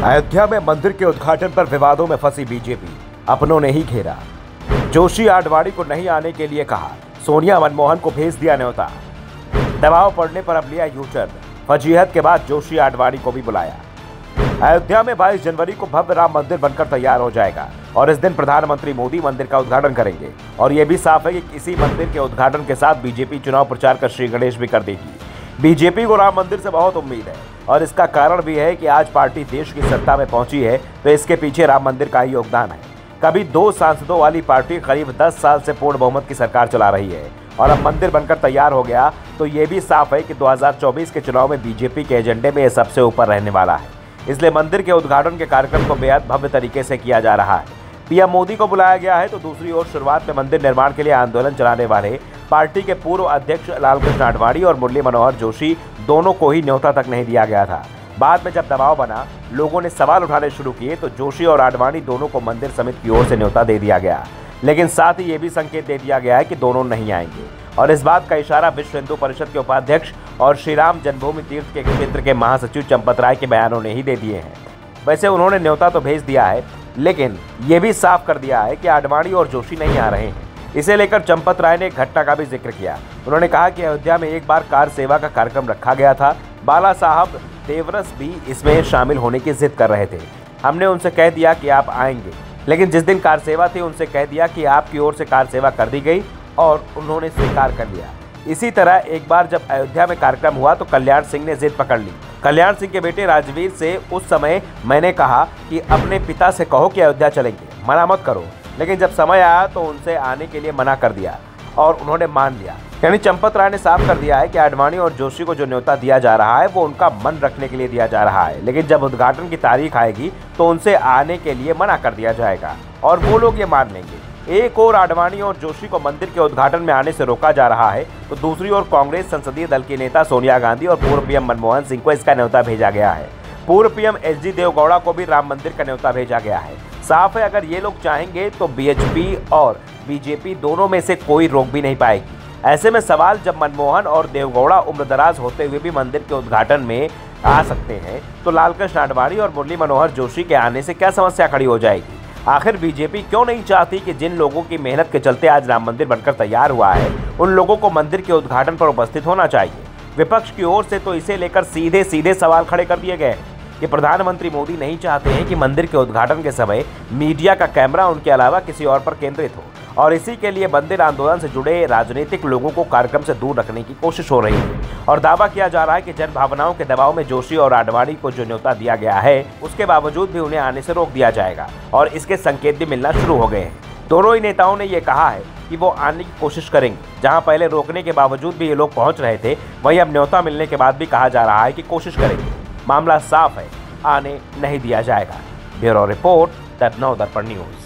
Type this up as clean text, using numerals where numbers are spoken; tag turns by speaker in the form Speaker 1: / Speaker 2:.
Speaker 1: अयोध्या में मंदिर के उद्घाटन पर विवादों में फंसी बीजेपी, अपनों ने ही घेरा। जोशी आडवाणी को नहीं आने के लिए कहा, सोनिया मनमोहन को भेज दिया न्योता। दबाव पड़ने पर अब लिया यूटर्न, फजीहत के बाद जोशी आडवाणी को भी बुलाया। अयोध्या में 22 जनवरी को भव्य राम मंदिर बनकर तैयार हो जाएगा और इस दिन प्रधानमंत्री मोदी मंदिर का उद्घाटन करेंगे। और यह भी साफ है कि इसी मंदिर के उद्घाटन के साथ बीजेपी चुनाव प्रचार का श्री गणेश भी कर देगी। बीजेपी को राम मंदिर से बहुत उम्मीद है और इसका कारण भी है कि आज पार्टी देश की सत्ता में पहुंची है तो इसके पीछे राम मंदिर का ही योगदान है। कभी 2 सांसदों वाली पार्टी करीब 10 साल से पूर्ण बहुमत की सरकार चला रही है और अब मंदिर बनकर तैयार हो गया तो ये भी साफ है कि 2024 के चुनाव में बीजेपी के एजेंडे में यह सबसे ऊपर रहने वाला है। इसलिए मंदिर के उद्घाटन के कार्यक्रम को बेहद भव्य तरीके से किया जा रहा है। पीएम मोदी को बुलाया गया है तो दूसरी ओर शुरुआत में मंदिर निर्माण के लिए आंदोलन चलाने वाले पार्टी के पूर्व अध्यक्ष लालकृष्ण आडवाणी और मुरली मनोहर जोशी दोनों को ही न्योता तक नहीं दिया गया था। बाद में जब दबाव बना, लोगों ने सवाल उठाने शुरू किए तो जोशी और आडवाणी दोनों को मंदिर समिति की ओर से न्योता दे दिया गया, लेकिन साथ ही ये भी संकेत दे दिया गया है कि दोनों नहीं आएंगे। और इस बात का इशारा विश्व हिंदू परिषद के उपाध्यक्ष और श्री राम जन्मभूमि तीर्थ के क्षेत्र के महासचिव चंपत राय के बयानों ने ही दे दिए हैं। वैसे उन्होंने न्योता तो भेज दिया है, लेकिन ये भी साफ कर दिया है कि आडवाणी और जोशी नहीं आ रहे हैं। इसे लेकर चंपत राय ने एक घटना का भी जिक्र किया। उन्होंने कहा कि अयोध्या में एक बार कार सेवा का कार्यक्रम रखा गया था, बाला साहब देवरस भी इसमें शामिल होने की जिद कर रहे थे। हमने उनसे कह दिया कि आप आएंगे, लेकिन जिस दिन कार सेवा थी उनसे कह दिया कि आपकी ओर से कार सेवा कर दी गई और उन्होंने स्वीकार कर लिया। इसी तरह एक बार जब अयोध्या में कार्यक्रम हुआ तो कल्याण सिंह ने जिद पकड़ ली। कल्याण सिंह के बेटे राजवीर से उस समय मैंने कहा कि अपने पिता से कहो कि अयोध्या चलेंगे, मना मत करो, लेकिन जब समय आया तो उनसे आने के लिए मना कर दिया और उन्होंने मान लिया। यानी चंपत राय ने साफ कर दिया है कि आडवाणी और जोशी को जो न्योता दिया जा रहा है वो उनका मन रखने के लिए दिया जा रहा है, लेकिन जब उद्घाटन की तारीख आएगी तो उनसे आने के लिए मना कर दिया जाएगा और वो लोग ये मान लेंगे। एक और आडवाणी और जोशी को मंदिर के उद्घाटन में आने से रोका जा रहा है तो दूसरी ओर कांग्रेस संसदीय दल की नेता सोनिया गांधी और पूर्व पीएम मनमोहन सिंह को इसका न्योता भेजा गया है। पूर्व पीएम एचडी देवगौड़ा को भी राम मंदिर का न्योता भेजा गया है। साफ है, अगर ये लोग चाहेंगे तो बीएचपी और बीजेपी दोनों में से कोई रोक भी नहीं पाएगी। ऐसे में सवाल, जब मनमोहन और देवगौड़ा उम्रदराज होते हुए भी मंदिर के उद्घाटन में आ सकते हैं तो लालकृष्ण आडवाणी और मुरली मनोहर जोशी के आने से क्या समस्या खड़ी हो जाएगी? आखिर बीजेपी क्यों नहीं चाहती कि जिन लोगों की मेहनत के चलते आज राम मंदिर बनकर तैयार हुआ है उन लोगों को मंदिर के उद्घाटन पर उपस्थित होना चाहिए? विपक्ष की ओर से तो इसे लेकर सीधे सीधे सवाल खड़े कर दिए गए हैं कि प्रधानमंत्री मोदी नहीं चाहते हैं कि मंदिर के उद्घाटन के समय मीडिया का कैमरा उनके अलावा किसी और पर केंद्रित हो और इसी के लिए मंदिर आंदोलन से जुड़े राजनीतिक लोगों को कार्यक्रम से दूर रखने की कोशिश हो रही है। और दावा किया जा रहा है कि जन भावनाओं के दबाव में जोशी और आडवाणी को जो न्योता दिया गया है उसके बावजूद भी उन्हें आने से रोक दिया जाएगा और इसके संकेत भी मिलना शुरू हो गए हैं। दोनों ही नेताओं ने ये कहा है कि वो आने की कोशिश करेंगे। जहां पहले रोकने के बावजूद भी ये लोग पहुंच रहे थे, वहीं अब न्योता मिलने के बाद भी कहा जा रहा है कि कोशिश करेंगे। मामला साफ है, आने नहीं दिया जाएगा। ब्यूरो रिपोर्ट, द नव दर्पण न्यूज।